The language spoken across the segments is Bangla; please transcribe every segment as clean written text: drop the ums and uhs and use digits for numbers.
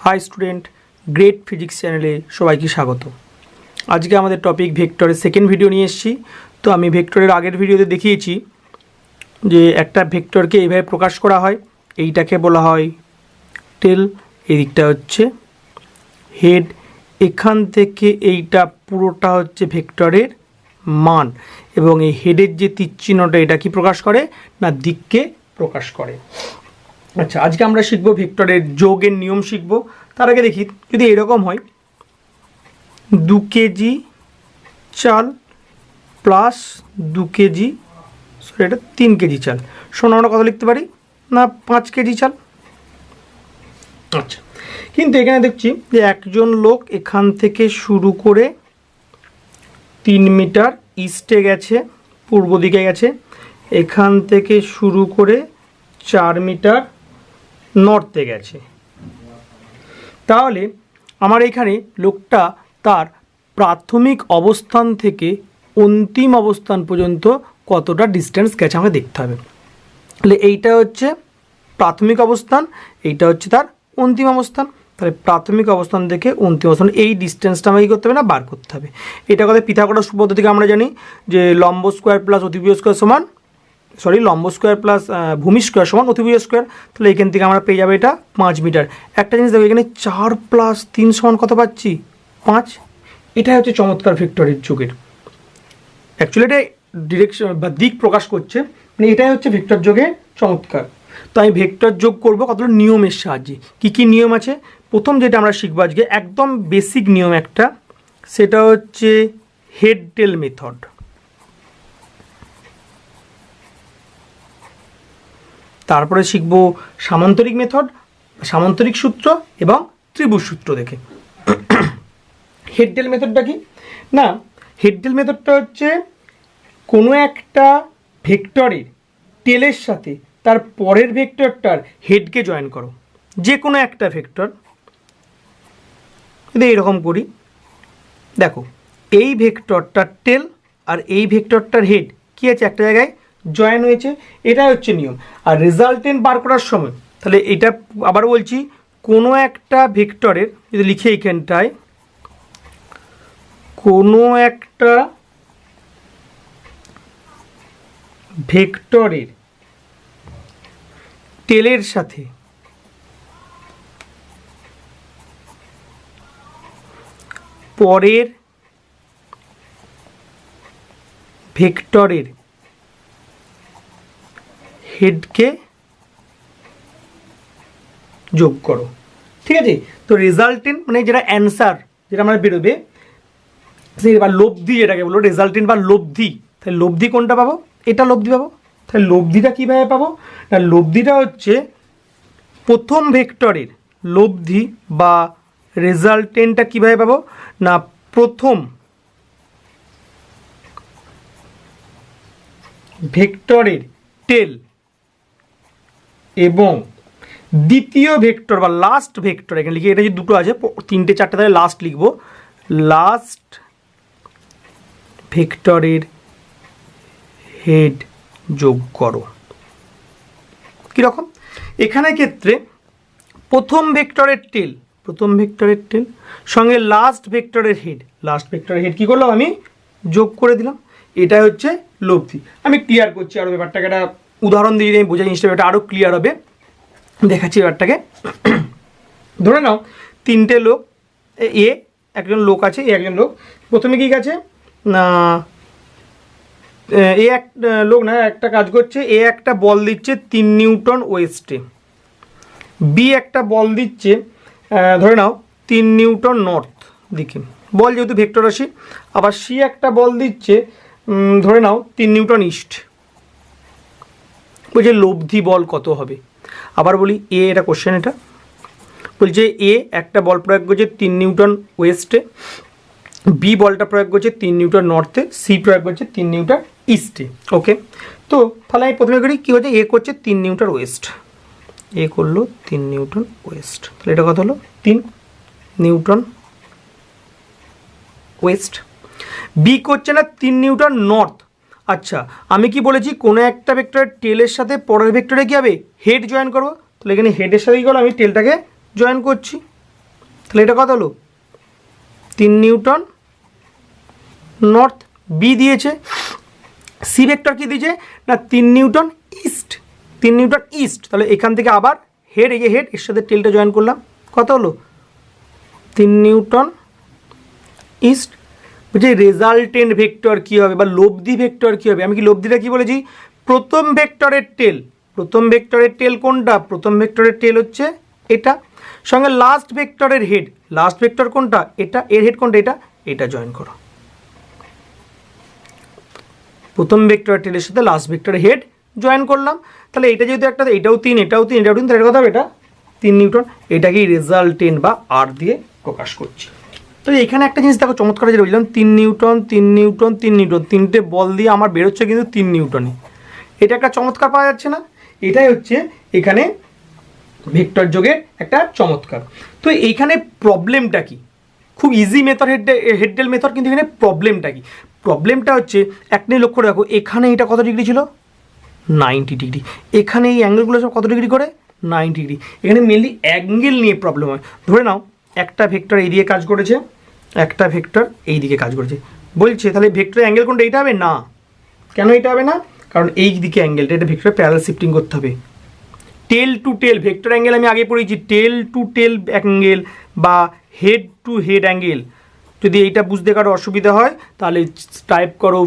হাই স্টুডেন্ট, গ্রেট ফিজিক্স চ্যানেলে সবাইকে স্বাগত। আজকে আমাদের টপিক ভেক্টরের সেকেন্ড ভিডিও নিয়ে এসেছি। তো আমি ভেক্টরের আগের ভিডিওতে দেখিয়েছি যে একটা ভেক্টরকে এইভাবে প্রকাশ করা হয়, এইটাকে বলা হয় টেল, এই দিকটা হচ্ছে হেড, এখান থেকে এইটা পুরোটা হচ্ছে ভেক্টরের মান, এবং এই হেডের যে তীর চিহ্নটা এটা কি প্রকাশ করে না দিককে প্রকাশ করে। আচ্ছা, আজকে আমরা শিখবো ভেক্টরের যোগের নিয়ম শিখবো। তার আগে দেখি, যদি এরকম হয় 2 কেজি চাল প্লাস 2 কেজি, সরি এটা 3 কেজি চাল, শোনো আমরা কত লিখতে পারি না 5 কেজি চাল। আচ্ছা, কিন্তু এখানে দেখছি যে একজন লোক এখান থেকে শুরু করে 3 মিটার ইস্টে গেছে, পূর্ব দিকে গেছে, এখান থেকে শুরু করে 4 মিটার নর্থে গেছে। তাহলে আমার এখানে লোকটা তার প্রাথমিক অবস্থান থেকে অন্তিম অবস্থান পর্যন্ত কতটা ডিস্টেন্স গেছে আমাকে দেখতে হবে। তাহলে এইটা হচ্ছে প্রাথমিক অবস্থান, এইটা হচ্ছে তার অন্তিম অবস্থান। তাহলে প্রাথমিক অবস্থান থেকে অন্তিম অবস্থান এই ডিস্টেন্সটা আমাকে কী করতে হবে না বার করতে হবে। এটা কথা পিথাগোরাস পদ্ধতি থেকে আমরা জানি যে লম্ব স্কোয়ার প্লাস অতিভুজ স্কোয়ার সমান, লম্ব স্কোয়ার প্লাস ভূমি স্কোয়ার সমান অতিভুজ স্কোয়ার। তাহলে এখান থেকে আমরা পেয়ে যাবো এটা 5 মিটার। একটা জিনিস দেখো, এখানে 4 প্লাস 3 সমান কত পাচ্ছি 5। এটাই হচ্ছে চমৎকার ভেক্টরের যোগের, অ্যাকচুয়ালি এটা ডিরেকশন বা দিক প্রকাশ করছে, মানে এটাই হচ্ছে ভেক্টর যোগের চমৎকার। তো আমি ভেক্টর যোগ করবো কতগুলো নিয়মের সাহায্যে। কী কী নিয়ম আছে? প্রথম যেটা আমরা শিখবো আজকে একদম বেসিক নিয়ম একটা, সেটা হচ্ছে হেড টেল মেথড। তারপরে শিখব সামান্তরিক মেথড, সামান্তরিক সূত্র এবং ত্রিভুজ সূত্র দেখে। হেডডেল মেথডটা কি না, হেডডেল মেথডটা হচ্ছে কোনো একটা ভেক্টরের টেলের সাথে তার পরের ভেক্টরটার হেডকে জয়েন করো। যে কোনো একটা ভেক্টর, যদি এরকম করি, দেখো এই ভেক্টরটার টেল আর এই ভেক্টরটার হেড কী আছে একটা জায়গায় জয়েন হয়েছে, এটাই হচ্ছে নিয়ম। আর রেজাল্টেন্ট বার করার সময়, তাহলে এটা আবার বলছি, কোনো একটা ভেক্টরের যদি লিখে এইখানটায়, কোনো একটা ভেক্টরের টেলের সাথে পরের ভেক্টরের হেডকে যোগ করো। ঠিক আছে? তো রেজাল্টেন্ট মানে যেটা অ্যান্সার যেটা আমরা বেরোবে, বা লব্ধি যেটাকে বলো রেজাল্টেন্ট বা লব্ধি, তাহলে লব্ধি কোনটা পাবো? এটা লব্ধি পাবো। তাহলে লব্ধিটা কীভাবে পাবো না, লব্ধিটা হচ্ছে প্রথম ভেক্টরের লব্ধি বা রেজাল্টেন্টটা কীভাবে পাবো না, প্রথম ভেক্টরের টেল এবং দ্বিতীয় ভেক্টর বা লাস্ট ভেক্টর, এখানে লিখে এটা যে দুটো আছে 3টে 4টে, তাহলে লাস্ট লিখবো, লাস্ট ভেক্টরের হেড যোগ করো। কীরকম? এখানে ক্ষেত্রে প্রথম ভেক্টরের টেল সঙ্গে লাস্ট ভেক্টরের হেড কী করলাম আমি যোগ করে দিলাম। এটা হচ্ছে লব্ধি। আমি ক্লিয়ার করছি আরও ব্যাপারটাকে, একটা উদাহরণ দিয়ে আমি বোঝাই জিনিসটা, এটা আরও ক্লিয়ার হবে। দেখাচ্ছি ব্যাপারটাকে। ধরে নাও 3টে লোক, একজন লোক আছে, একজন লোক প্রথমে কী গেছে না, এক লোক না একটা কাজ করছে, একটা বল দিচ্ছে 3 নিউটন ওয়েস্টে, বি একটা বল দিচ্ছে ধরে নাও 3 নিউটন নর্থ দিকে, বল যেহেতু ভেক্টর রাশি। আবার সি একটা বল দিচ্ছে ধরে নাও 3 নিউটন ইস্ট। বলছে লব্ধি বল কত হবে। আবার বলি এটা কোশ্চেন, এটা বলছে একটা বল প্রয়োগ করছে 3 নিউটন ওয়েস্টে, বি বলটা প্রয়োগ করছে 3 নিউটন নর্থে, সি প্রয়োগ করছে 3 নিউটন ইস্টে। ওকে, তো তাহলে আমি প্রথমে করি কী হচ্ছে, করছে 3 নিউটন ওয়েস্ট, করলো 3 নিউটন ওয়েস্ট, তাহলে এটা কত হলো 3 নিউটন ওয়েস্ট। বি করছে না 3 নিউটন নর্থ। আচ্ছা, আমি কি বলেছি কোনো একটা ভেক্টরের টেলের সাথে পরের ভেক্টরে কী হবে হেড জয়েন করবো, তাহলে এখানে হেডের সাথে কী করলো আমি টেলটাকে জয়েন করছি। তাহলে এটা কত হলো 3 নিউটন নর্থ। বি দিয়েছে, সি ভেক্টর কি দিয়েছে না 3 নিউটন ইস্ট, 3 নিউটন ইস্ট। তাহলে এখান থেকে আবার হেড, এই যে হেড এর সাথে টেলটা জয়েন করলাম, কত হলো 3 নিউটন ইস্ট। বলছি রেজাল্টেন্ট ভেক্টর কী হবে বা লব্ধি ভেক্টর কী হবে? আমি কি লব্ধিটা কী বলেছি? প্রথম ভেক্টরের টেল, প্রথম ভেক্টরের টেল কোনটা? প্রথম ভেক্টরের টেল হচ্ছে এটা, সঙ্গে লাস্ট ভেক্টরের হেড, লাস্ট ভেক্টর কোনটা? এটা, এর হেড কোনটা? এটা, এটা জয়েন করো। প্রথম ভেক্টরের টেলের সাথে লাস্ট ভেক্টরের হেড জয়েন করলাম। তাহলে এটা যেহেতু একটা, এটাও 3, এটাও 3, এটাও 3, তাহলে কথা হবে এটা 3 নিউটন। এটাকেই রেজাল্টেন্ট বা আর দিয়ে প্রকাশ করছি। তো এখানে একটা জিনিস দেখো চমৎকার, যেটা বললাম 3 নিউটন 3 নিউটন 3 নিউটন, তিনটে বল দিয়ে আমার বেরোচ্ছে কিন্তু 3 নিউটনই। এটা একটা চমৎকার পাওয়া যাচ্ছে না? এটাই হচ্ছে এখানে ভেক্টর যোগের একটা চমৎকার। তো এইখানে প্রবলেমটা কি? খুব ইজি মেথড হেডডেল মেথড, কিন্তু এখানে প্রবলেমটা কি? প্রবলেমটা হচ্ছে একটা লক্ষ্য রাখো, এখানে এটা কত ডিগ্রি ছিল 90 ডিগ্রি, এখানে এই অ্যাঙ্গেলগুলো সব কত ডিগ্রি করে 90 ডিগ্রি। এখানে মেনলি অ্যাঙ্গেল নিয়ে প্রবলেম হয়। ধরে নাও একটা ভেক্টর এই দিকে কাজ করেছে, একটা ভেক্টর এই দিকে কাজ করেছে, বলছে তাহলে ভেক্টরের অ্যাঙ্গেল কোনটা? এইটা হবে না। কেন এটা হবে না? কারণ এই দিকে অ্যাঙ্গেলটা, এটা ভেক্টরে প্যারালাল শিফটিং করতে হবে। টেল টু টেল ভেক্টর অ্যাঙ্গেল আমি আগে পড়েছি, টেল টু টেল অ্যাঙ্গেল বা হেড টু হেড অ্যাঙ্গেল। যদি এইটা বুঝতে কারো অসুবিধা হয় তাহলে টাইপ করো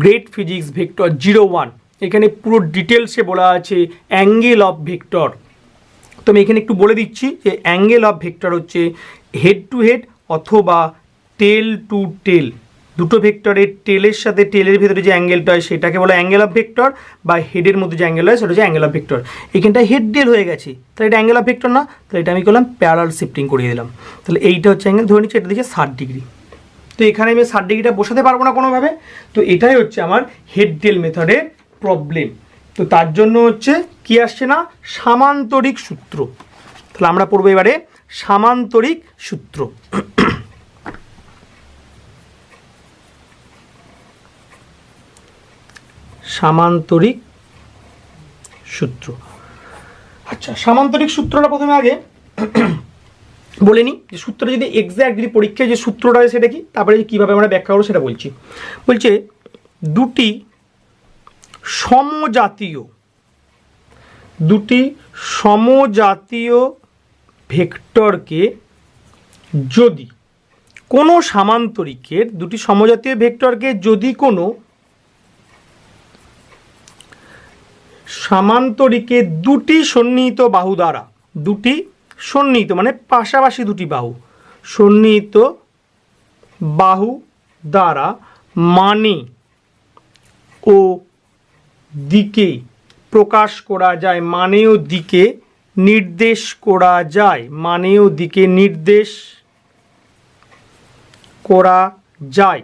গ্রেট ফিজিক্স ভেক্টর 01, এখানে পুরো ডিটেলসে বলা আছে অ্যাঙ্গেল অফ ভেক্টর। তো আমি এখানে একটু বলে দিচ্ছি যে অ্যাঙ্গেল অফ ভেক্টর হচ্ছে হেড টু হেড অথবা টেল টু টেল, দুটো ভেক্টরের টেলের সাথে টেলের ভেতরে যে অ্যাঙ্গেলটা হয় সেটাকে বলা অ্যাঙ্গেল অফ ভেক্টর, বা হেডের মধ্যে যে অ্যাঙ্গেল হয় সেটা হচ্ছে অ্যাঙ্গেল অফ ভেক্টর। এখানটা হেড ডেল হয়ে গেছে, তাহলে এটা অ্যাঙ্গেল অফ ভেক্টর না, তাহলে এটা আমি করলাম প্যারালাল শিফটিং করিয়ে দিলাম। তাহলে এইটা হচ্ছে অ্যাঙ্গেল, ধরে নিচ্ছি এটা দিচ্ছে 60 ডিগ্রি। তো এখানে আমি 60 ডিগ্রিটা বসাতে পারবো না কোনোভাবে। তো এটাই হচ্ছে আমার হেড ডেল মেথডের প্রবলেম। তো তার জন্য হচ্ছে কি আসছে না, সামান্তরিক সূত্র। তাহলে আমরা পড়বো এবারে সামান্তরিক সূত্র। সামান্তরিক সূত্র। আচ্ছা, সামান্তরিক সূত্রটা প্রথমে আগে বলে নিই যে সূত্রটা যদি এক্স্যাক্টলি পরীক্ষায় যে সূত্রটা হয় সেটা কি, তারপরে কীভাবে আমরা ব্যাখ্যা করবো সেটা বলছি। বলছে দুটি সমজাতীয় ভেক্টরকে যদি কোনো সামান্তরিকের, দুটি সমজাতীয় ভেক্টরকে যদি কোনো সামান্তরিকে দুটি সন্নিহিত বাহু দ্বারা, দুটি সন্নিহিত মানে পাশাপাশি দুটি বাহু, সন্নিহিত বাহু দ্বারা মানে ও দিকে প্রকাশ করা যায়, মানে ও দিকে নির্দেশ করা যায়, মানে ও দিকে নির্দেশ করা যায়,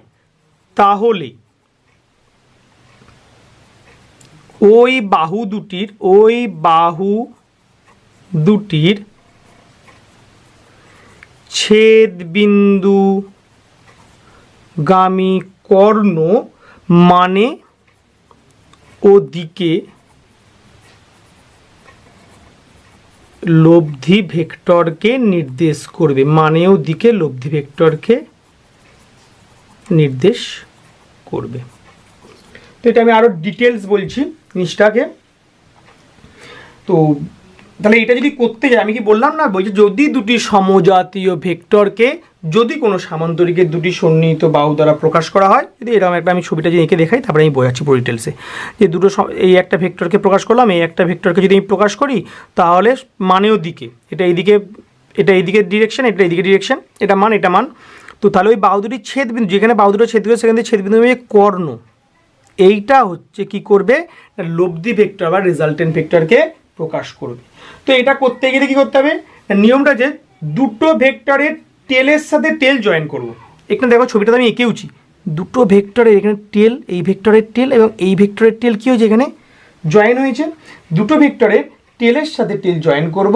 তাহলে ওই বাহু দুটির ছেদবিন্দুগামী কর্ণ মানে ও দিকে লব্ধি ভেক্টরকে নির্দেশ করবে, মানে ও দিকে লব্ধি ভেক্টরকে নির্দেশ করবে। তো এটা আমি আরও ডিটেলস বলছি জিনিসটাকে। তো তাহলে এটা যদি করতে যাই, আমি কি বললাম না, বলছি যদি দুটি সমজাতীয় ভেক্টরকে যদি কোনো সামান্তরিকের দুটি সন্নিহিত বাহু দ্বারা প্রকাশ করা হয়, যদি এরকম একটা আমি ছবিটা যদি এঁকে দেখাই তারপরে আমি বোঝাচ্ছি পুরো ডিটেলসে, যে দুটো এই একটা ভেক্টরকে প্রকাশ করলাম, এই একটা ভেক্টরকে যদি আমি প্রকাশ করি তাহলে মানেও দিকে, এটা এইদিকে ডিরেকশন, এটা এইদিকে ডিরেকশন, এটা মান, এটা মান। তো তাহলে ওই বাহু দুটির ছেদবিন্দু, যেখানে বাহু দুটো ছেদ করে সেখান থেকে ছেদবিন্দু কর্ণ, এইটা হচ্ছে কি করবে, লব্ধি ভেক্টর বা রেজাল্টেন্ট ভেক্টরকে প্রকাশ করবে। তো এটা করতে গেলে কি করতে হবে, নিয়মটা যে দুটো ভেক্টরের টেলের সাথে টেল জয়েন করব। এখানে দেখো ছবিটা আমি এঁকেওছি, দুটো ভেক্টরের এখানে টেল, এই ভেক্টরের টেল এবং এই ভেক্টরের টেল কি হয়েছে এখানে জয়েন হয়েছে। দুটো ভেক্টরের টেলের সাথে টেল জয়েন করব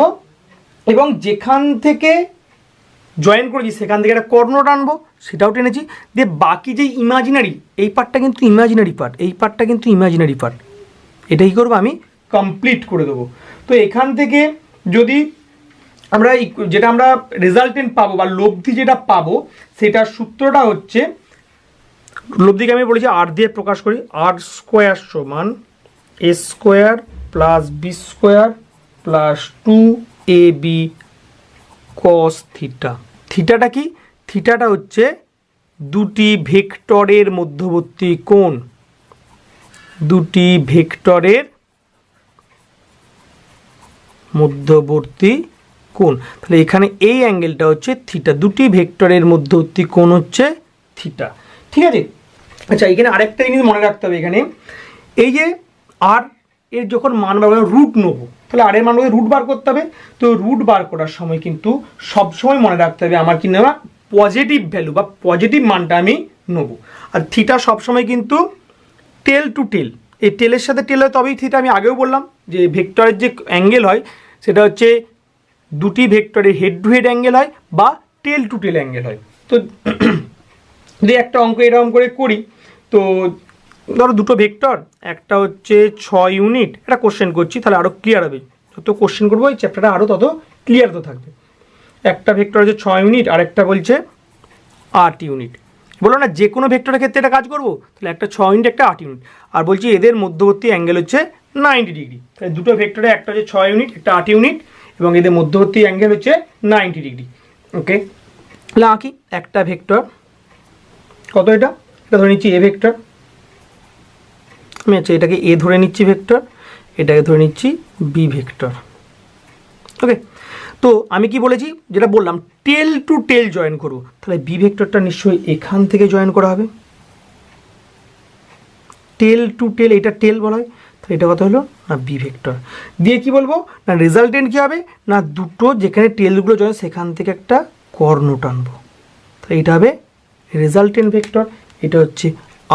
এবং যেখান থেকে জয়েন করেছি সেখান থেকে একটা কর্ণ টানবো, সেটাও টেনেছি, দিয়ে বাকি যে ইমাজিনারি, এই পার্টটা কিন্তু ইমাজিনারি পার্ট, এই পার্টটা কিন্তু ইমাজিনারি পার্ট, এটা কী করবো আমি কমপ্লিট করে দেবো। তো এখান থেকে যদি আমরা যেটা আমরা রেজাল্টেন্ট পাবো বা লব্ধি যেটা পাবো সেটার সূত্রটা হচ্ছে, লব্ধিকে আমি বলেছি আর দিয়ে প্রকাশ করি, আর স্কোয়ার সমান A square plus B square plus 2ab cos theta. থিটাটা কি? থিটাটা হচ্ছে দুটি ভেক্টরের মধ্যবর্তী কোণ, দুটি ভেক্টরের মধ্যবর্তী কোণ। তাহলে এখানে এই অ্যাঙ্গেলটা হচ্ছে থিটা, দুটি ভেক্টরের মধ্যবর্তী কোণ হচ্ছে থিটা। ঠিক আছে। আচ্ছা, এখানে আরেকটা জিনিস মনে রাখতে হবে, এখানে এই যে আর এর যখন মান বার রুট নেবো, তাহলে আর এর মান রুট বার করতে হবে। তো রুট বার করার সময় কিন্তু সবসময় মনে রাখতে হবে আমার কি নেওয়া পজিটিভ ভ্যালু বা পজিটিভ মানটা আমি নেবো। আর থিটা সবসময় কিন্তু টেল টু টেল, এই টেলের সাথে টেল হয় তবেই থিটা। আমি আগেও বললাম যে ভেক্টরের যে অ্যাঙ্গেল হয় সেটা হচ্ছে দুটি ভেক্টরের হেড টু হেড অ্যাঙ্গেল হয় বা টেল টু টেল অ্যাঙ্গেল হয়। তো যদি একটা অঙ্ক এরকম করে করি, তো ধরো দুটো ভেক্টর, একটা হচ্ছে 6 ইউনিট, এটা কোশ্চেন করছি তাহলে আরও ক্লিয়ার হবে, যত কোশ্চেন করবো এই চ্যাপ্টারটা আরও তত ক্লিয়ার তো থাকবে। একটা ভেক্টর হচ্ছে 6 ইউনিট আর একটা বলছে 8 ইউনিট। বলো না যে কোনো ভেক্টরের ক্ষেত্রে এটা কাজ করবো, তাহলে একটা 6 ইউনিট একটা 8 ইউনিট, আর বলছি এদের মধ্যবর্তী অ্যাঙ্গেল হচ্ছে 90 ডিগ্রি। তাহলে দুটো ভেক্টরে একটা হচ্ছে 6 ইউনিট একটা 8 ইউনিট এবং এদের মধ্যবর্তী অ্যাঙ্গেল হচ্ছে 90 ডিগ্রি। ওকে, তাহলে আঁকি একটা ভেক্টর, কত এটা ধরে নিচ্ছি এ ভেক্টর, আমি আচ্ছা এটাকে এ ধরে নিচ্ছি ভেক্টর, এটাকে ধরে নিচ্ছি বি ভেক্টর। ওকে, তো আমি কি বলেছি, যেটা বললাম টেল টু টেল জয়েন করবো, তাহলে বি ভেক্টরটা নিশ্চয়ই এখান থেকে জয়েন করা হবে, টেল টু টেল, এটা টেল বলা হয়। তাহলে এটা কত হলো না বি ভেক্টর। দিয়ে কি বলবো না রেজাল্টেন্ট কী হবে না দুটো যেখানে টেলগুলো জয়েন সেখান থেকে একটা কর্ণ টানবো, তাহলে এটা হবে রেজাল্টেন্ট ভেক্টর। এটা হচ্ছে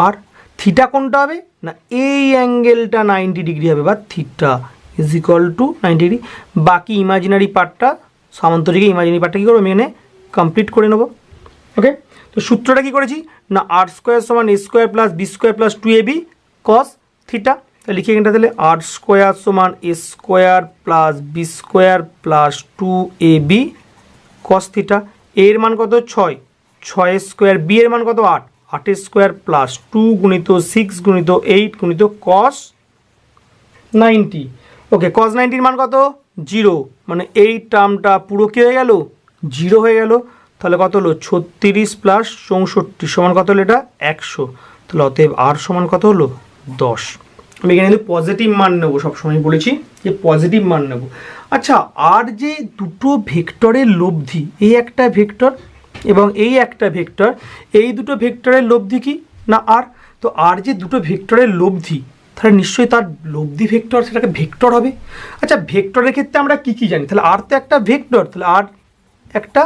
আর থিটা কোনটা হবে না এই অ্যাঙ্গেলটা 90 ডিগ্রি হবে বা theta is equal to 90 degree. বাকি ইমাজিনারি পার্টটা সামান্তরিকে ইমাজিনারি পার্টটা কী করবো আমি এখানে কমপ্লিট করে নেবো। ওকে, তো সূত্রটা কী করেছি না আর স্কোয়ার সমান A square plus B square plus 2ab cos theta. তাহলে লিখে এখানটা তাহলে আর স্কোয়ার সমান A square plus B square plus 2ab cos theta. এর মান কত 6, 6 স্কোয়ার, বি এর মান কত 8, 8 স্কোয়ার প্লাস 2 গুণিত 6 গুণিত 8 গুণিত কস 90। ওকে, কস 90 মান কত 0, মানে এই টার্মটা পুরো কী হয়ে গেল 0 হয়ে গেল। তাহলে কত হলো 36 প্লাস 64 সমান কত হলো এটা 100। তাহলে অতএব আর সমান কত হলো 10। আমি এখানে কিন্তু পজিটিভ মান নেবো, সবসময় বলেছি যে পজিটিভ মান নেব। আচ্ছা, আর যে দুটো ভেক্টরের লব্ধি, এই একটা ভেক্টর এবং এই একটা ভেক্টর, এই দুটো ভেক্টরের লব্ধি কি না আর, তো আর যে দুটো ভেক্টরের লব্ধি তাহলে নিশ্চয়ই তার লব্ধি ভেক্টর, সেটাকে ভেক্টর হবে। আচ্ছা, ভেক্টরের ক্ষেত্রে আমরা কী কী জানি, তাহলে আর তো একটা ভেক্টর, তাহলে আর একটা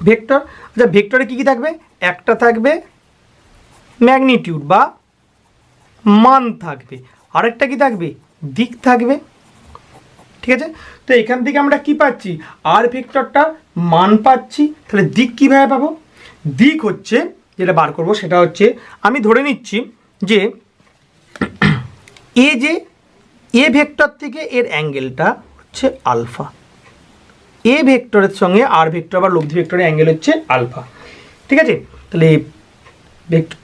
ভেক্টর। আচ্ছা, ভেক্টরে কী কী থাকবে, একটা থাকবে ম্যাগনিটিউড বা মান থাকবে, আরেকটা কি থাকবে দিক থাকবে। ঠিক আছে, তো এখান থেকে আমরা কি পাচ্ছি আর ভেক্টরটার মান পাচ্ছি, তাহলে দিক কীভাবে পাবো, দিক হচ্ছে যেটা বার করব সেটা হচ্ছে আমি ধরে নিচ্ছি যে এ যে এ ভেক্টর থেকে এর অ্যাঙ্গেলটা হচ্ছে আলফা, এ ভেক্টরের সঙ্গে আর ভেক্টর বা লব্ধি ভেক্টরের অ্যাঙ্গেল হচ্ছে আলফা। ঠিক আছে, তাহলে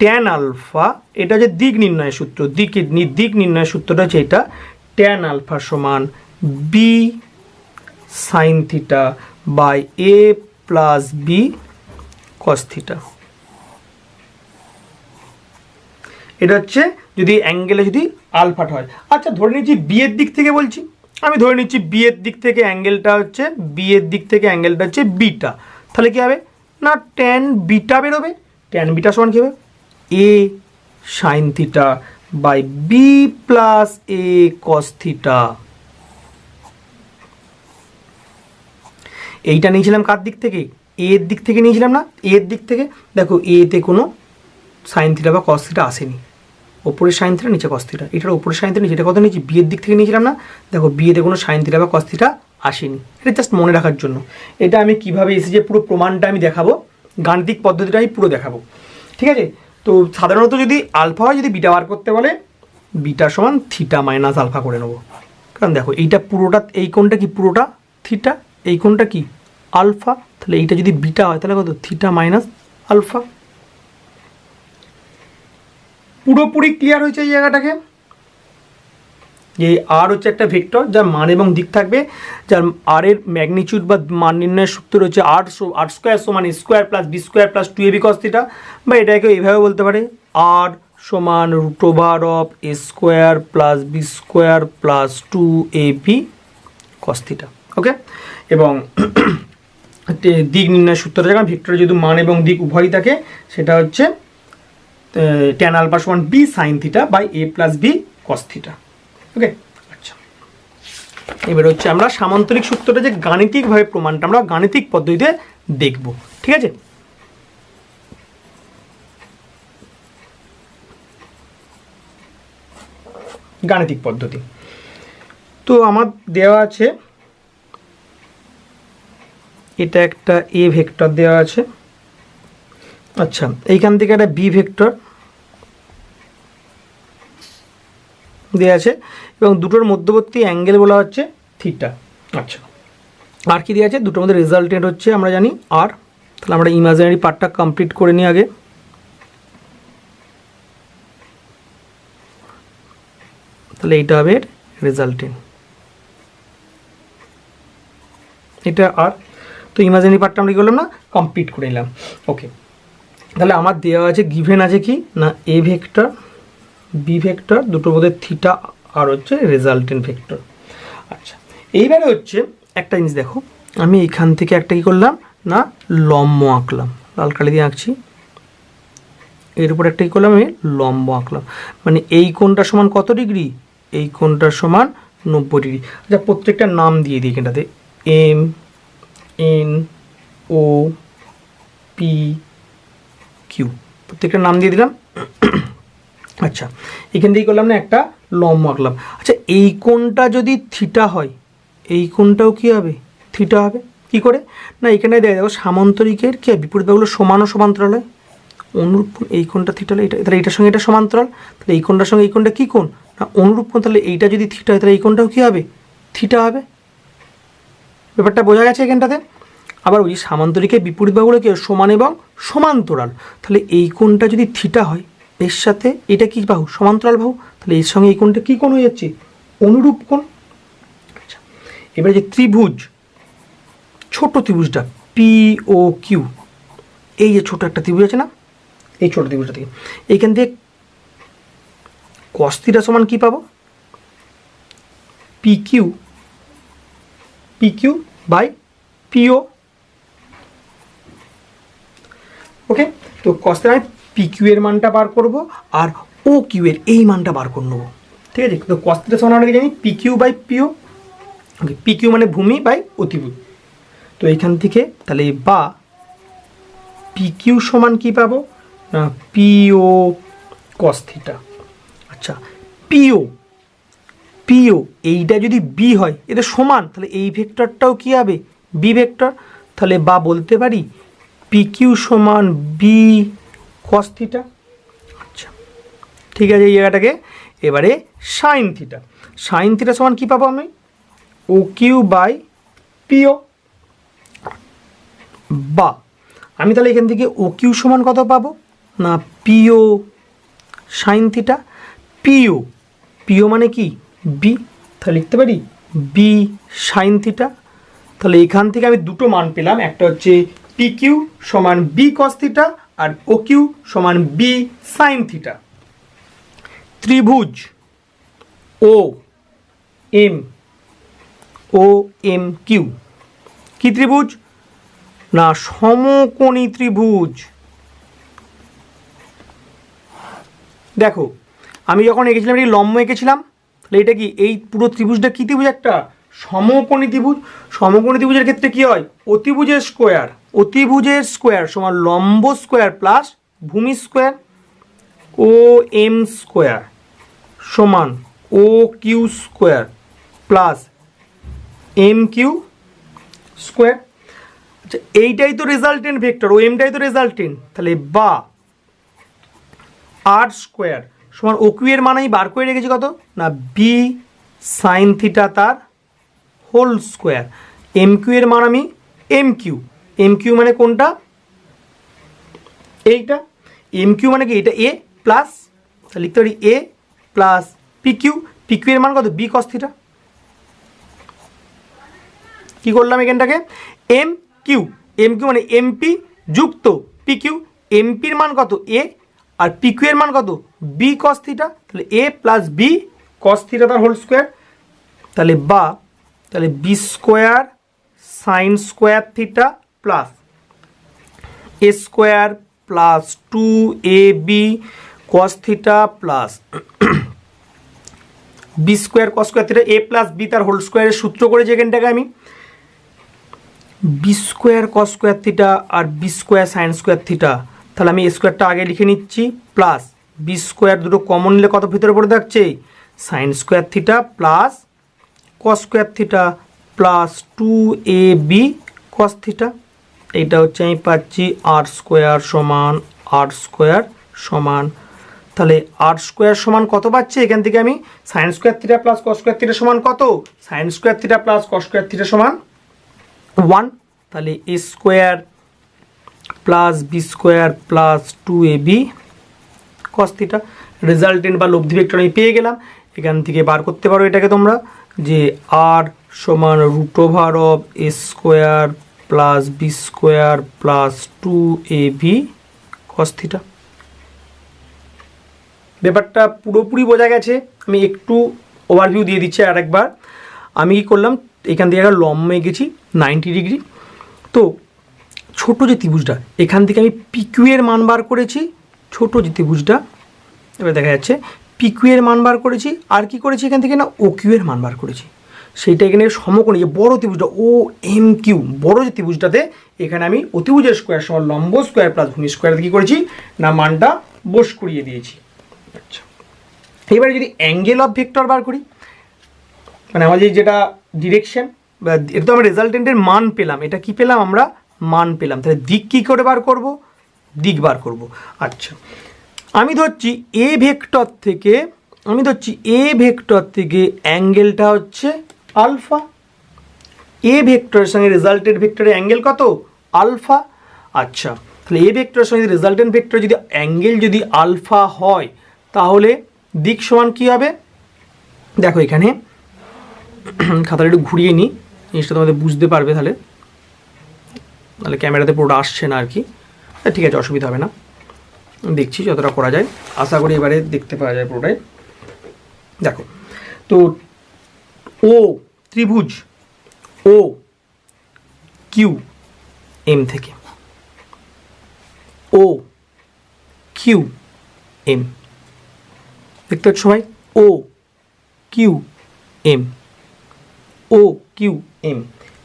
ট্যান আলফা, এটা যে দিক নির্ণয়ের সূত্র, দিক নির্ণয়ের সূত্রটা হচ্ছে এটা, ট্যান আলফা সমান B sine theta by A plus B cos theta. এটা হচ্ছে যদি অ্যাঙ্গেলে যদি আলফাটা হয়। আচ্ছা, ধরে নিচ্ছি বি এর দিক থেকে বলছি, আমি ধরে নিচ্ছি বি এর দিক থেকে অ্যাঙ্গেলটা হচ্ছে বিটা, তাহলে কী হবে না ট্যান বিটা বেরোবে, ট্যান বিটা সমান কী হবে A sine theta by B plus A cos theta. এইটা নিয়েছিলাম কার দিক থেকে, এর দিক থেকে নিয়েছিলাম না, এর দিক থেকে। দেখো এতে কোনো সাইন থিটা বা কস থিটা আসেনি, ওপরের সাইন থিটা নিচে কস থিটা, এটার ওপরের সাইন থিটা নিচে, এটা কত নিয়েছি বিয়ের দিক থেকে নিয়েছিলাম না, দেখো বিয়েতে কোনো সাইন থিটা বা কস থিটা আসেনি। এটা জাস্ট মনে রাখার জন্য। এটা আমি কীভাবে এসে যে পুরো প্রমাণটা আমি দেখাবো, গাণিতিক পদ্ধতিটা আমি পুরো দেখাবো। ঠিক আছে, তো সাধারণত যদি আলফা হয়, যদি বিটা বার করতে বলে বিটা সমান থিটা মাইনাস আলফা করে নেবো। কারণ দেখো এইটা পুরোটা, এই কোণটা কি পুরোটা থিটা, এই কোণটা কি আলফা, তাহলে এইটা যদি বিটা হয় তাহলে কত থিটা মাইনাস আলফা। পুরোপুরি ক্লিয়ার হয়েছে এই জায়গাটাকে। এই আর হচ্ছে একটা ভেক্টর যার মান এবং দিক থাকবে, যার আর এর ম্যাগনিটিউড বা মান নির্ণয়ের সূত্র রয়েছে আর স্কোয়ার সমান A square plus B square plus 2ab cos theta, বা এটাকে এইভাবে বলতে পারে আর সমান root over of A square plus B square plus 2ab cos theta. Okay, এবং দিক নির্ণয়ের সূত্রটা যখন ভেক্টরের যদি মান এবং দিক উভয়ই থাকে সেটা হচ্ছে tan আলফা সমান B sine theta by A plus B cos theta. Okay, আচ্ছা, এবার হচ্ছে আমরা সামান্তরিক সূত্রটা যে গাণিতিকভাবে প্রমাণটা আমরা গাণিতিক পদ্ধতিতে দেখব। ঠিক আছে, গাণিতিক পদ্ধতি তো আমার দেওয়া আছে, এটা একটা এ ভেক্টর দেওয়া আছে। আচ্ছা, এইখান থেকে একটা বি ভেক্টর দেওয়া আছে এবং দুটোর মধ্যবর্তী অ্যাঙ্গেল বলা হচ্ছে থিটা। আচ্ছা, আর কি দেওয়া আছে, দুটোর মধ্যে রেজাল্টেন্ট হচ্ছে আমরা জানি আর। তাহলে আমরা ইমাজিনারি পার্টটা কমপ্লিট করে নিই আগে। তাহলে এইটা হবে রেজাল্টেন্ট, এটা আর। তো ইমাজিনারি পার্টটা আমরা কি করলাম না, কমপ্লিট করে নিলাম। ওকে, তাহলে আমার দেওয়া আছে গিভেন আছে কি না এ ভেক্টর বি ভেক্টর, দুটোর মধ্যে থিটা আর হচ্ছে রেজাল্টেন্ট ভেক্টর। আচ্ছা, এইবারে হচ্ছে একটা জিনিস দেখো, আমি এখান থেকে একটা কি করলাম না লম্ব আঁকলাম, লাল কালি দিয়ে আঁকছি, এর উপর একটা কি করলাম আমি লম্ব আঁকলাম, মানে এই কোণটা সমান কত ডিগ্রি, এই কোণটার সমান 90 ডিগ্রি। আচ্ছা, প্রত্যেকটা নাম দিয়ে দিই এখানটাতে, M N O P Q, প্রত্যেকটা নাম দিয়ে দিলাম। আচ্ছা, এখান থেকে করলাম না একটা লম্ব আঁকলাম। আচ্ছা, এই কোণটা যদি থিটা হয়, এই কোণটাও কি হবে থিটা হবে। কি করে না, এখানে দেখা দেখো সামান্তরিকের কি হয়, বিপরীত বাহুগুলো সমান ও সমান্তরাল হয়, অনুরূপ কোণ। এই কোণটা থিটা হলে এটা, তাহলে এইটার সঙ্গে এটা সমান্তরাল, তাহলে এই কোণটার সঙ্গে এই কোণটা কী কোণ না অনুরূপ কোণ। তাহলে এইটা যদি থিটা হয় তাহলে এই কোণটাও কী হবে থিটা হবে। ব্যাপারটা বোঝা গেছে এখানটাতে। আবার ওই সামান্তরিকের বিপরীত বাহুগুলো কি সমান এবং সমান্তরাল, তাহলে এই কোণটা যদি থিটা হয় এর সাথে এটা কি বাহু সমান্তরাল বাহু, তাহলে এর সঙ্গে এই কোণটা কী কোণ হয়ে যাচ্ছে অনুরূপ কোণ। আচ্ছা, এবারে যে ত্রিভুজ, ছোট ত্রিভুজটা পি ও কিউ, এই যে ছোট একটা ত্রিভুজ আছে না, এই ছোট ত্রিভুজটা থেকে এইখান থেকে cos থিটা সমান কি পাবো পি কিউ বাই পিও। ওকে, তো cos থিটা আমি পি কিউ এর মানটা বার করব আর ও কিউ এর এই মানটা বার করে নেবো। ঠিক আছে, তো cos থিটা সমান আমরা জানি P Q by PO. Okay, P Q মানে ভূমি বাই অতিভুজ। তো এইখান থেকে তাহলে বা পি কিউ সমান কি পাবো না পিও cos থিটা। আচ্ছা, পিও এইটা যদি বি হয় এটা সমান, তাহলে এই ভেক্টরটাও কি হবে বি ভেক্টর, তাহলে বা বলতে পারি পি কিউ সমান বি cos থিটা। আচ্ছা, ঠিক আছে, এই জায়গাটাকে এবারে সাইন থিটা সমান কি পাবো আমি ও কিউ বাই পিও। বা আমি তাহলে এখান থেকে ও কিউ সমান কত পাবো না পিও সাইন থিটা। পিও মানে কি বি, তাহলে লিখতে পারি বি সাইন থিটা। তাহলে এখান থেকে আমি দুটো মান পেলাম, একটা হচ্ছে পি কিউ সমান বি cos থিটা আর ও কিউ সমান বি সাইন থিটা। ত্রিভুজ ও এম কিউ কি ত্রিভুজ না সমকোণী ত্রিভুজ। দেখো আমি যখন এঁকেছিলাম এটি লম্ব এঁকেছিলাম, তাহলে এটা কি এই পুরো ত্রিভুজটা কী ত্রিভুজ একটা সমকোণী ত্রিভুজ। সমকোণী ত্রিভুজের ক্ষেত্রে কী হয় অতিভুজের স্কোয়ার সমান লম্ব স্কোয়ার প্লাস ভূমি স্কোয়ার, ও এম স্কোয়ার সমান O Q square plus M Q square. আচ্ছা, এইটাই তো রেজাল্টেন্ট ভেক্টর, ও এমটাই তো রেজাল্টেন্ট, তাহলে বা আর স্কোয়ার সমান ও কিউ এর মান আমি বার করে রেখেছি কত না বি সাইন থিটা তার হোল স্কোয়ার এম কিউ এর মান আমি এম কিউ মানে কোনটা, এইটা। এম কিউ মানে কি, এটা এ প্লাস, লিখতে পারি এ প্লাস পি কিউ এর মান কত, বি কস থিটা। কী করলাম এখানটাকে, এম কিউ মানে এমপি যুক্ত পি কিউ, এমপির মান কত এ আর পি কিউ এর মান কত বি কস থিটা, তাহলে A plus B cos theta তার হোল স্কোয়ার, তাহলে B square sine square theta plus A square plus 2ab cos theta plus B square cos square theta A plus B তার হোল স্কোয়ারের সূত্র করেছি এখানটাকে আমি B square cos square theta আর B square sine square theta, তাহলে আমি এ স্কোয়ারটা আগে লিখে নিচ্ছি প্লাস বি স্কোয়ার দুটো কমন নিলে কত ভিতরে পড়ে থাকছে sine square theta plus cos square theta plus 2ab cos theta. এইটা হচ্ছে আমি পাচ্ছি আর স্কোয়ার সমান তাহলে আর স্কোয়ার সমান কত পাচ্ছি এখান থেকে আমি, sine square theta plus cos square theta সমান কত, sine square theta plus cos square theta সমান 1, তাহলে A square plus B square plus 2ab cos theta. Resultant বা লব্ধি ভেক্টর আমি পেয়ে গেলাম। এখান থেকে বার করতে পারো এটাকে তোমরা, যে আর সমান √ওভার A square plus B square plus 2ab cos theta. ব্যাপারটা পুরোপুরি বোঝা গেছে। আমি একটু ওভারভিউ দিয়ে দিচ্ছি আরেকবার। আমি কী করলাম, এখান থেকে একটা লম্ব এঁকেছি 90 ডিগ্রি। তো ছোটো যে ত্রিভুজটা, এখান থেকে আমি পিকিউ এর মান বার করেছি, ছোটো যে ত্রিভুজটা এবার দেখা যাচ্ছে পিকিউ এর মান বার করেছি, আর কি করেছি এখান থেকে না ও কিউ এর মান বার করেছি। সেইটা এখানে সমকোণী যে বড়ো ত্রিভুজটা ও এম কিউ, বড়ো যে ত্রিভুজটাতে এখানে আমি অতিভুজের স্কোয়ার সমান লম্ব স্কোয়ার প্লাস ভূমি স্কোয়ার কী করেছি না মানটা বস করিয়ে দিয়েছি। আচ্ছা, এবারে যদি অ্যাঙ্গেল অফ ভেক্টর বার করি, মানে আমাদের যেটা ডিরেকশন, এটা তো আমরা রেজাল্টেন্টের মান পেলাম, এটা কি পেলাম আমরা মান পেলাম, তাহলে দিক কী করে বার করব, দিক বার করব। আচ্ছা, আমি ধরছি এ ভেক্টর থেকে অ্যাঙ্গেলটা হচ্ছে আলফা, এ ভেক্টরের সঙ্গে রেজাল্টেন্ট ভেক্টরের অ্যাঙ্গেল কত আলফা। আচ্ছা, তাহলে এ ভেক্টরের সঙ্গে রেজাল্টেন্ট ভেক্টর যদি অ্যাঙ্গেল যদি আলফা হয়, তাহলে দিক সমান কী হবে, দেখো এখানে খাতাটা একটু ঘুরিয়ে নিই, জিনিসটা তোমাদের বুঝতে পারবে, তাহলে ক্যামেরাতে পুরোটা আসছে না আর কি। ঠিক আছে, অসুবিধা হবে না, দেখছি যতটা করা যায়, আশা করি এবারে দেখতে পাওয়া যায় পুরোটাই। দেখো তো ও ত্রিভুজ ও কিউ এম থেকে ও কিউ এম দেখতে পাচ্ছ সবাই, ও কিউ এম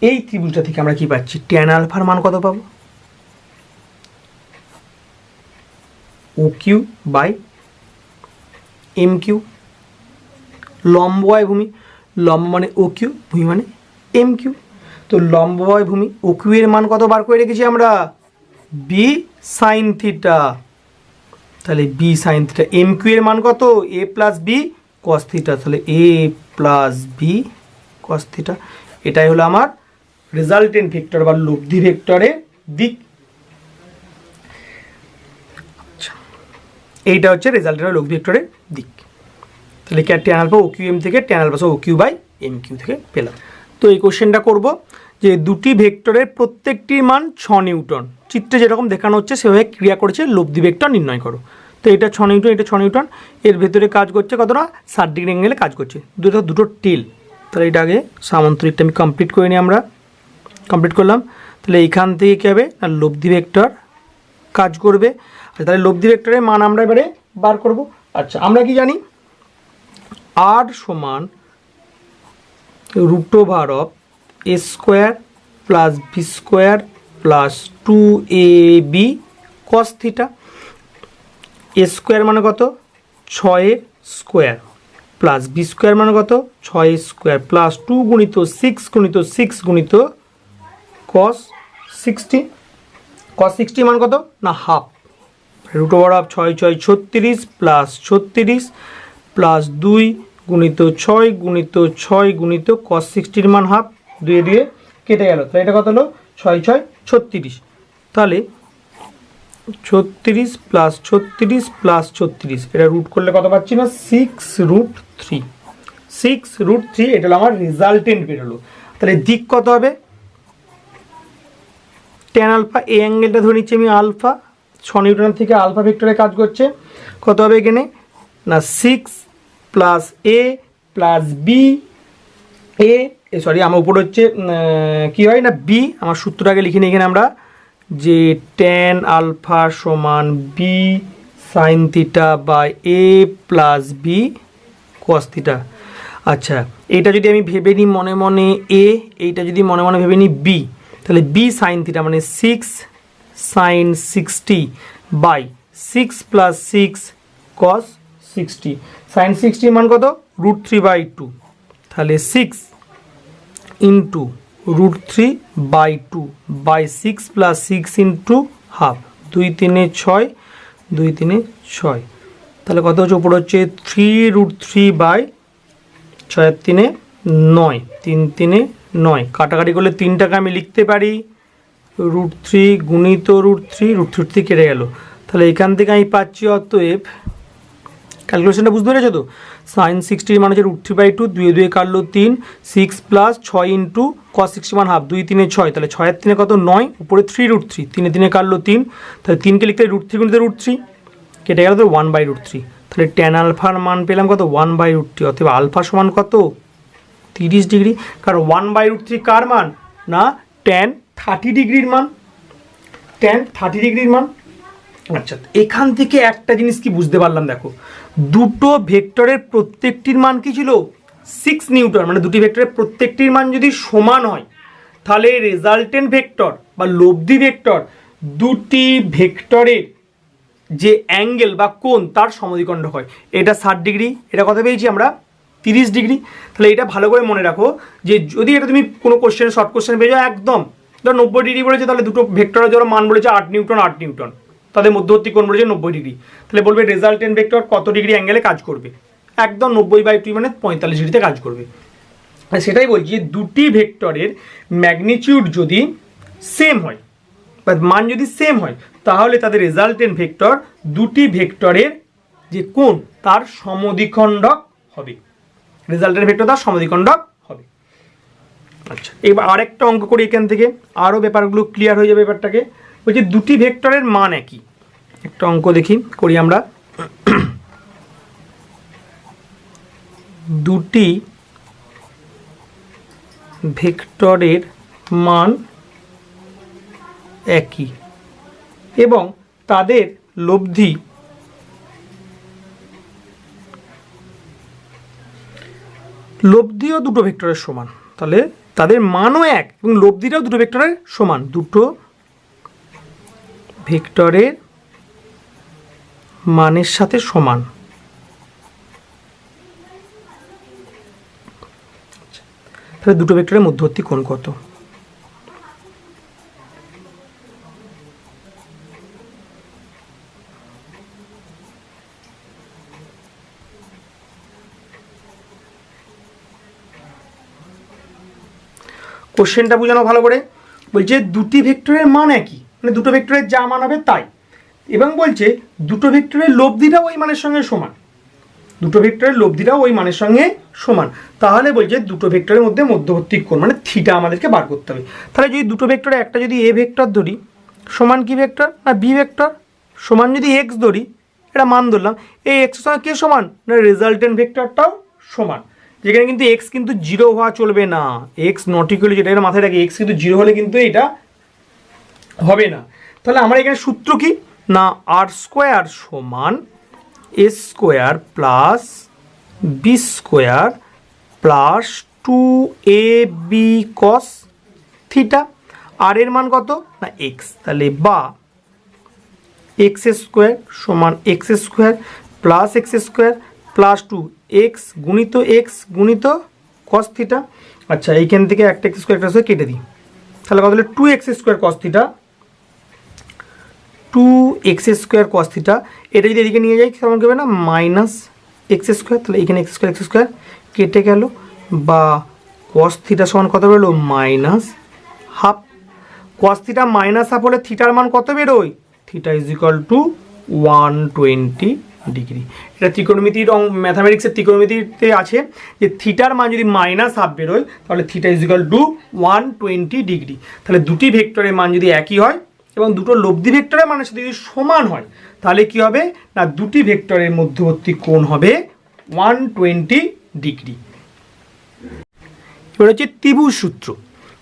এই ত্রিভুজটা থেকে আমরা কি পাচ্ছি, ট্যান আলফার মান কত পাবো, ও কিউ বাই এম কিউ। লম্ব হয় ভূমি, লম্ব মানে ও কিউ, ভূমি মানে এম কিউ। তো লম্ব হয় ভূমি, ও কিউ এর মান কত বার করে রেখেছি আমরা, বি সাইন থিটা, তাহলে B sine theta. M Q এর মান কত, A plus B cos theta, তাহলে A plus B cos theta. এটাই হলো আমার রেজাল্টেন্ট ভেক্টর বা লব্ধি ভেক্টরের দিক। এইটা হচ্ছে রেজাল্টেন্ট লব্ধি ভেক্টরের দিক। তাহলে কি tan alpha O Q M থেকে tan alpha O Q by M Q থেকে পেলাম। তো এই কোশ্চেনটা করব যে দুটি ভেক্টরের প্রত্যেকটির মান 6 নিউটন, চিত্রে যেরকম দেখানো হচ্ছে সেভাবে ক্রিয়া করেছে লব্ধি ভেক্টর নির্ণয় করো। তো এটা 6 নিউটন, এটা 6 নিউটন, এর ভেতরে কাজ করছে কতটা 60 ডিগ্রি অ্যাঙ্গেলে কাজ করছে, দুটো টেল। তাহলে এটা আগে সামান্তরিকটা আমি কমপ্লিট করে নিই, আমরা কমপ্লিট করলাম। তাহলে এইখান থেকে কী হবে না লব্ধি ভেক্টর কাজ করবে। তাহলে লব্ধি ভেক্টরের মান আমরা এবারে বার করব। আচ্ছা, আমরা কি জানি আর সমান √ওভার A square plus B square plus 2ab cos theta. A square মানে কত 6 স্কোয়ার প্লাস বি স্কোয়ার মানে কত 6 স্কোয়ার প্লাস 2 গুণিত 6 গুণিত কস 60। কস 60 মান কত না হাফ, √ওভার 6 6 36 প্লাস 36 প্লাস 2 গুণিত 6 গুণিত 6 গুণিত কস 60 মান হাফ, 2 দিয়ে কেটে গেল, তাহলে এটা কত হলো 6 6 36। তাহলে 36 প্লাস 36 প্লাস 36, এটা রুট করলে কত পাচ্ছি না 6√3। 6√3 এটা হলো আমার রেজাল্টেন্ট বেরোলো। তাহলে দিক কত হবে, tan আলফা, এই অ্যাঙ্গেলটা ধরে নিচ্ছি আমি আলফা, 6 নিউটনের থেকে আলফা ভেক্টরে কাজ করছে, কত হবে এখানে না 6 plus A plus B, sorry আমার উপর হচ্ছে কি হয় না বি, আমার সূত্রটাকে লিখে নিই এখানে আমরা, যে tan আলফা সমান B sine theta by A plus B cos theta. আচ্ছা, এটা যদি আমি ভেবে নিই মনে মনে এ, এইটা যদি মনে মনে ভেবে নিই বি, তাহলে বি সাইন থিটা মানে 6 sine 60 by 6 plus 6 cos 60, sine 60 মান কত √3/2, তাহলে 6 into √3/2 by 6 plus 6 into half, 2 3 6, 2 3 6, তাহলে কত হচ্ছে উপর হচ্ছে 3√3/6 3 9, 3 3 9, কাটাকাটি করলে 3 টাকা আমি লিখতে পারি √3 গুণিত √3 কেটে গেল, তাহলে এখান থেকে আমি পাচ্ছি অতএব, ক্যালকুলেশনটা বুঝতে পেরেছো তো, সাইন 60 মানে হচ্ছে √3/2, 2 2 কাটলো 3, 6 প্লাস 6 ইন্টু কস 60 মান হাফ, 2 3 6, তাহলে 6 এর 3 কত 9, উপরে 3√3, 3 3 কাটলো 3, তাহলে 3কে লিখতে √3 গুণিত √3 কেটে গেল তো 1/√3, তাহলে tan আলফার মান পেলাম কত 1/√3, অতএব আলফা সমান কত 30 ডিগ্রি, কারণ 1/√3 কার মান না tan 30 ডিগ্রির মান, tan 30 ডিগ্রির মান। আচ্ছা, এখান থেকে একটা জিনিস কি বুঝতে পারলাম, দেখো দুটো ভেক্টরের প্রত্যেকটির মান কি ছিল 6 নিউটন, মানে দুটি ভেক্টরের প্রত্যেকটির মান যদি সমান হয় তাহলে রেজাল্টেন্ট ভেক্টর বা লব্ধি ভেক্টর দুটি ভেক্টরের যে অ্যাঙ্গেল বা কোণ তার সমদ্বিখণ্ড হয়। এটা 60 ডিগ্রি, এটা কত পেয়েছি আমরা 30 ডিগ্রি। তাহলে এটা ভালো করে মনে রাখো যে যদি এটা তুমি কোনো কোশ্চেন শর্ট কোশ্চেন পেয়ে যাও একদম ধর 90 ডিগ্রি বলেছে, তাহলে দুটো ভেক্টরের যারা মান বলেছে 8 নিউটন 8 নিউটন, তাদের মধ্যবর্তী কোণ বলেছে 90 ডিগ্রি, তাহলে বলবে রেজাল্টেন্ট ভেক্টর কত ডিগ্রি অ্যাঙ্গেলে কাজ করবে, একদম 90/2 মানে 45 ডিগ্রিতে কাজ করবে। সেটাই বলছি যে দুটি ভেক্টরের ম্যাগনিটিউড যদি সেম হয় বা মান যদি সেম হয় তাহলে তাদের রেজাল্টেন্ট ভেক্টর দুটি ভেক্টরের যে কোণ তার সমদ্বিখণ্ডক হবে, রেজাল্টেন্ট ভেক্টর তার সমদ্বিখণ্ডক হবে। আচ্ছা, এবার আরেকটা অঙ্ক করি এখান থেকে, আরও ব্যাপারগুলো ক্লিয়ার হয়ে যাবে। ব্যাপারটাকে বলছি দুটি ভেক্টরের মান একই, একটা অঙ্ক দেখি করি আমরা। দুটি ভেক্টরের মান একই এবং তাদের লব্ধিও দুটো ভেক্টরের সমান, তাহলে তাদের মানও এক এবং লব্ধিটাও দুটো ভেক্টরের সমান, দুটো ভেক্টরের মানের সাথে সমান। তাহলে দুটো ভেক্টরের মধ্যবর্তী কোণ কত? কোশ্চেনটা বুঝানো ভালো করে, বলছে দুটি ভেক্টরের মান একই, মানে দুটো ভেক্টরের যা মান হবে তাই, এবং বলছে দুটো ভেক্টরের লব্ধিটাও ওই মানের সঙ্গে সমান, দুটো ভেক্টরের লব্ধিটাও ওই মানের সঙ্গে সমান। তাহলে বলছে দুটো ভেক্টরের মধ্যে মধ্যবর্তী কোণ মানে থিটা আমাদেরকে বার করতে হবে। তাহলে যদি দুটো ভেক্টরে একটা যদি এ ভেক্টর ধরি সমান কি ভেক্টর না বি ভেক্টর, সমান যদি এক্স ধরি, এটা মান ধরলাম, এই এক্সের সঙ্গে কে সমান না রেজাল্টেন্ট ভেক্টরটাও সমান, যেখানে কিন্তু এক্স কিন্তু 0 হওয়া চলবে না, এক্স নট ইকুয়াল, যেটা এটা মাথায় রাখি, এক্স কিন্তু 0 হলে কিন্তু এটা হবে না। তাহলে আমার এখানে সূত্র কি না আর স্কোয়ার সমান A square plus B square plus 2ab cos theta, R এর মান কত না এক্স, তাহলে বা এক্স স্কোয়ার সমান X square plus X square plus 2x গুণিত কস থিটা। আচ্ছা, এইখান থেকে একটা এক্স স্কোয়ার একটা স্কোয়ার কেটে দিই, তাহলে কত হলো 2x square cos theta, 2x square cos theta, এটা যদি এদিকে নিয়ে যাই কেমন হবে না মাইনাস এক্স স্কোয়ার, তাহলে এখানে এক্স স্কোয়ার কেটে গেল, বা কস থিটা সমান কত হলো minus half. Cos theta minus half হলে থিটার মান কত বেরোয়? Theta is equal to 120 degree. এটা ত্রিকোণমিতির ম্যাথামেটিক্সের ত্রিকোণমিতিতে আছে যে থিটার মান যদি মাইনাস হাফ বেরোয় তাহলে theta is equal to 120 degree. তাহলে দুটি ভেক্টরের মান যদি একই হয় এবং দুটো লব্ধি ভেক্টরের মানের সাথে যদি সমান হয় তাহলে কি হবে না দুটি ভেক্টরের মধ্যবর্তী কোণ হবে 120 ডিগ্রি। এবার হচ্ছে ত্রিভুজ সূত্র।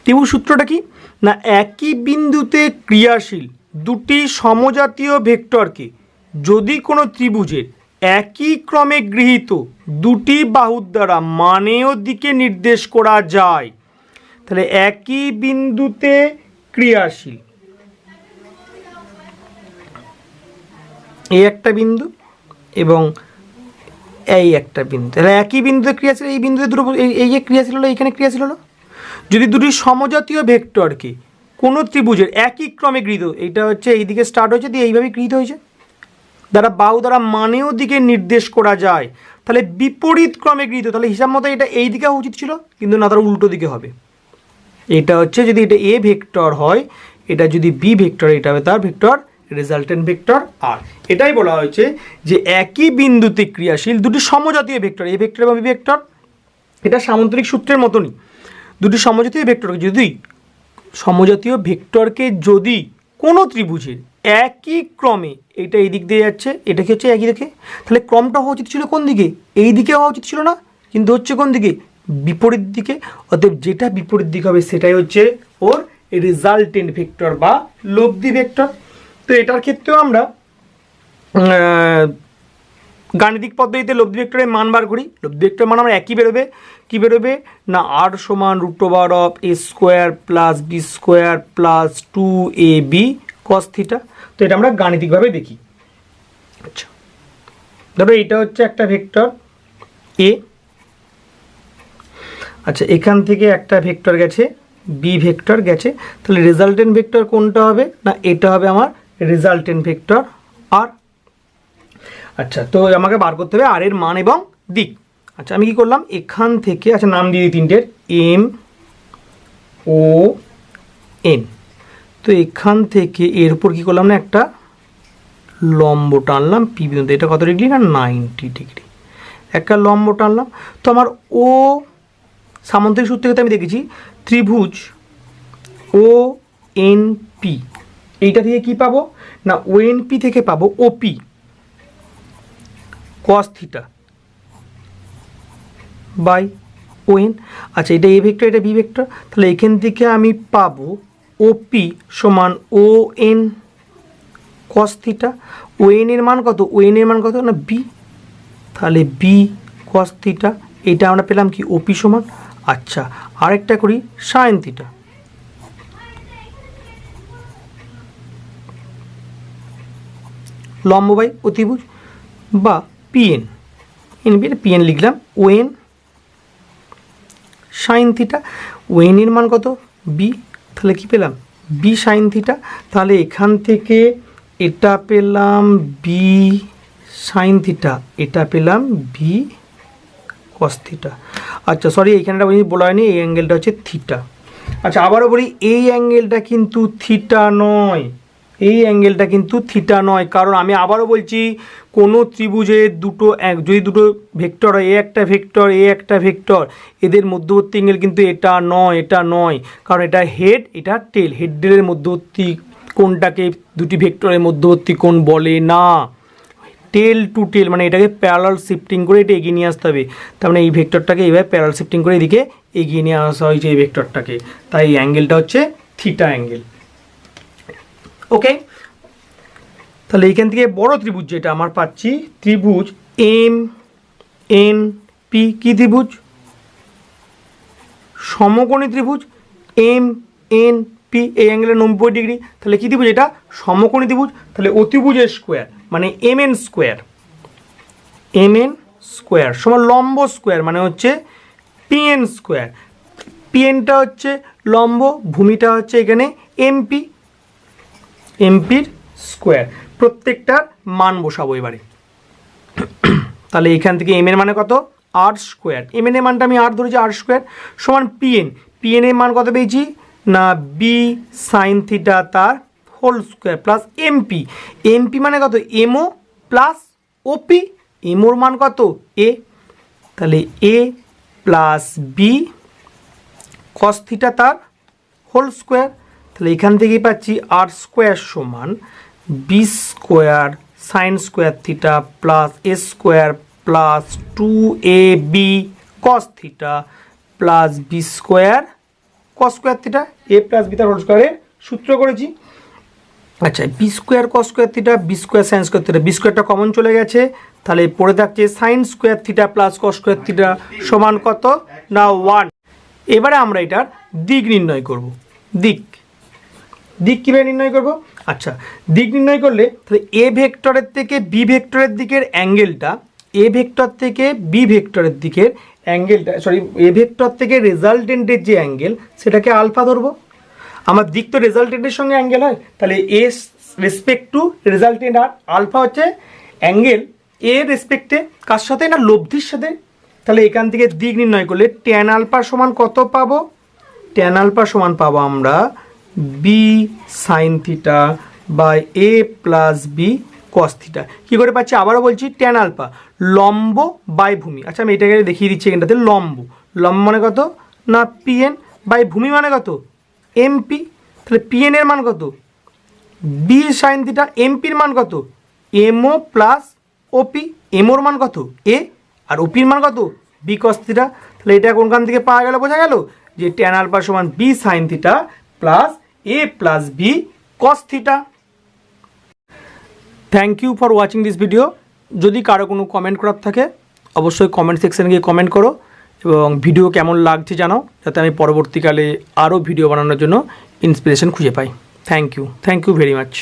ত্রিভুজ সূত্রটা কি না একই বিন্দুতে ক্রিয়াশীল দুটি সমজাতীয় ভেক্টরকে যদি কোনো ত্রিভুজের একই ক্রমে গৃহীত দুটি বাহুর দ্বারা মানেয় দিকে নির্দেশ করা যায় তাহলে একই বিন্দুতে ক্রিয়াশীল এই একটা বিন্দু এবং এই একটা বিন্দু, তাহলে একই বিন্দুতে ক্রিয়াশীল এই বিন্দুতে দুটো এই যে ক্রিয়াশীল হলো এইখানে ক্রিয়াশীল হলো। যদি দুটি সমজাতীয় ভেক্টরকে কোনো ত্রিভুজের একই ক্রমে গৃহীত, এইটা হচ্ছে এই দিকে স্টার্ট হয়েছে দিয়ে এইভাবে গৃহীত হয়েছে দ্বারা বাহু দ্বারা মানেও দিকে নির্দেশ করা যায় তাহলে বিপরীত ক্রমে গৃহীত, তাহলে হিসাব মতো এটা এই দিকে হওয়া উচিত ছিল কিন্তু না, তার উল্টো দিকে হবে। এটা হচ্ছে যদি এটা এ ভেক্টর হয় এটা যদি বি ভেক্টর এটা হবে তার ভেক্টর রেজাল্টেন্ট ভেক্টর আর। এটাই বলা হয়েছে যে একই বিন্দুতে ক্রিয়াশীল দুটি সমজাতীয় ভেক্টর এ ভেক্টর এবং বি ভেক্টর, এটা সামন্তরিক সূত্রের মতনই। দুটি সমজাতীয় ভেক্টরকে যদি কোনো ত্রিভুজের একই ক্রমে, এটা এই দিক দিয়ে যাচ্ছে এটা কি হচ্ছে একই দিকে, তাহলে ক্রমটা হওয়া উচিত ছিল কোন দিকে? এই দিকে হওয়া উচিত ছিল না, কিন্তু হচ্ছে কোন দিকে? বিপরীত দিকে। অতএব যেটা বিপরীত দিক হবে সেটাই হচ্ছে ওর রেজাল্টেন্ট ভেক্টর বা লব্ধি ভেক্টর। তো এটার ক্ষেত্রেও আমরা গাণিতিক পদ্ধতিতে লব্ধি ভেক্টরের মান বার করি। লব্ধি ভেক্টরের মান আমরা একই বেরোবে, কি বেরোবে না r সমান √a square plus B square plus 2ab cos theta. তো এটা আমরা গাণিতিকভাবে দেখি। আচ্ছা ধরো এটা হচ্ছে একটা ভেক্টর a, আচ্ছা এখান থেকে একটা ভেক্টর গেছে বি ভেক্টর গেছে, তাহলে রেজাল্টেন্ট ভেক্টর কোনটা হবে না এটা হবে আমার রেজাল্টেন্ট ভেক্টর আর। আচ্ছা তো আমাকে বার করতে হবে আর এর মান এবং দিক। আচ্ছা আমি কি করলাম এখান থেকে, আচ্ছা নাম দিয়ে দিই তিনটের এম ও এন। তো এখান থেকে এর উপর কী করলাম না একটা লম্ব টানলাম পি বিন্দুতে, এটা কত ডিগ্রি না 90 ডিগ্রি, একটা লম্ব টানলাম। তো আমার ও সামন্তরিক সূত্র থেকে আমি দেখেছি ত্রিভুজ ও এন পি, এইটা থেকে কি পাবো না ও এন পি থেকে পাবো OP cos theta by O N. আচ্ছা এটা এ ভেক্টর এটা বি ভেক্টর, তাহলে এখান থেকে আমি পাবো ওপি সমান O N cos theta. O N এর মান কত? ও এন এর মান কত না বি, তাহলে বি cos থিটা। এটা আমরা পেলাম কি ওপি সমান। আচ্ছা আরেকটা করি সাইন থিটা, লম্ব বাই অতিভুজ বা পিএন, পিএন লিখলাম O N sine theta. O N এর মান কত বি, তাহলে কি পেলাম বি সাইন থিটা। তাহলে এখান থেকে এটা পেলাম বি সাইন থিটা, এটা পেলাম বি কস থিটা। আচ্ছা সরি এইখানটা বলা হয়নি, এই অ্যাঙ্গেলটা হচ্ছে থিটা। আচ্ছা আবারও বলি এই অ্যাঙ্গেলটা কিন্তু থিটা নয়, এই অ্যাঙ্গেলটা কিন্তু থিটা নয়, কারণ আমি আবারও বলছি কোনো ত্রিভুজের যদি দুটো ভেক্টর হয় এ একটা ভেক্টর এ একটা ভেক্টর, এদের মধ্যবর্তী অ্যাঙ্গেল কিন্তু এটা নয়, এটা নয়, কারণ এটা হেড এটা টেল, হেড টেলের মধ্যবর্তী কোণটাকে দুটি ভেক্টরের মধ্যবর্তী কোণ বলে না। টেল টু টেল মানে এটাকে প্যারালাল শিফটিং করে এটা এগিয়ে নিয়ে আসতে হবে, তার মানে এই ভেক্টরটাকে এইভাবে প্যারালাল শিফটিং করে এদিকে এগিয়ে নিয়ে আসা হয়েছে এই ভেক্টরটাকে, তাই এই অ্যাঙ্গেলটা হচ্ছে থিটা অ্যাঙ্গেল। ওকে, তাহলে এইখান থেকে বড় ত্রিভুজ যেটা আমার পাচ্ছি ত্রিভুজ এম এন পি, কি ত্রিভুজ? সমকোণী ত্রিভুজ এম এন পি, এই অ্যাঙ্গেলের 90 ডিগ্রি, তাহলে কি ত্রিভুজ এটা? সমকোণী ত্রিভুজ। তাহলে অতিভুজের স্কোয়ার মানে M N square, M N square সমান লম্ব স্কোয়ার মানে হচ্ছে পিএন স্কোয়ার। পিএনটা হচ্ছে লম্ব, ভূমিটা হচ্ছে এখানে এমপি, এমপির স্কোয়ার। প্রত্যেকটার মান বসাবো এবারে। তাহলে এখান থেকে এম এর মানে কত? আর স্কোয়ার, এম এর মানটা আমি আর ধরেছি আর স্কোয়ার সমান পিএন, পিএন এর মান কত পেয়েছি না বি সাইন থিটা তার whole square plus MP, MP মানে কত এমও প্লাস ওপি, এমওর মান কত এ, তাহলে A plus B cos theta তার হোল স্কোয়ার, তাহলে এখান থেকেই পাচ্ছি আর স্কোয়ার সমান B square sine square theta plus A square plus 2ab cos theta plus B square cos square theta, A plus B তার হোল স্কোয়ারের সূত্র করেছি। আচ্ছা B square cos square theta B square sine square theta, B স্কোয়ারটা কমন চলে গেছে, তাহলে পড়ে থাকছে sine square theta plus cos square theta সমান কত না 1। এবারে আমরা এটার দিক নির্ণয় করব। দিক কীভাবে নির্ণয় করব? আচ্ছা দিক নির্ণয় করলে তাহলে এ ভেক্টরের থেকে বি ভেক্টরের দিকের অ্যাঙ্গেলটা, এ ভেক্টর থেকে বি ভেক্টরের দিকের অ্যাঙ্গেলটা, সরি এ ভেক্টর থেকে রেজাল্টেন্টের যে অ্যাঙ্গেল সেটাকে আলফা ধরবো। আমার দিক তো রেজাল্টেন্টের সঙ্গে অ্যাঙ্গেল হয়, তাহলে A respect to resultant R alpha হচ্ছে অ্যাঙ্গেল এ রেসপেক্টে কার সাথে না লব্ধির সাথে। তাহলে এখান থেকে দিক নির্ণয় করলে ট্যান আলফা সমান কত পাবো? ট্যান আলফা সমান পাবো আমরা B sine theta by A plus B cos theta. কী করে পাচ্ছি আবারও বলছি, ট্যান আলফা লম্ব বাই ভূমি। আচ্ছা আমি এটাকে দেখিয়ে দিচ্ছি, এখানটাতে লম্ব মানে কত না পিএন বাই ভূমি মানে কত এমপি, তাহলে পিএন এর মান কত বি সাইন থিটা, এমপির মান কত এমও প্লাস ওপি, এমওর মান কত এ আর ওপির মান কত বি কস থিটা। তাহলে এটা কোনখান থেকে পাওয়া গেল? বোঝা গেল যে ট্যান আলফা সমান B sine theta plus A plus B cos theta. Thank you for watching this video. যদি কারো কোনো কমেন্ট করার থাকে অবশ্যই কমেন্ট সেকশানে গিয়ে কমেন্ট করো এবং ভিডিও কেমন লাগছে জানাও, যাতে আমি পরবর্তীকালে আরও ভিডিও বানানোর জন্য ইন্সপিরেশন খুঁজে পাই। Thank you very much.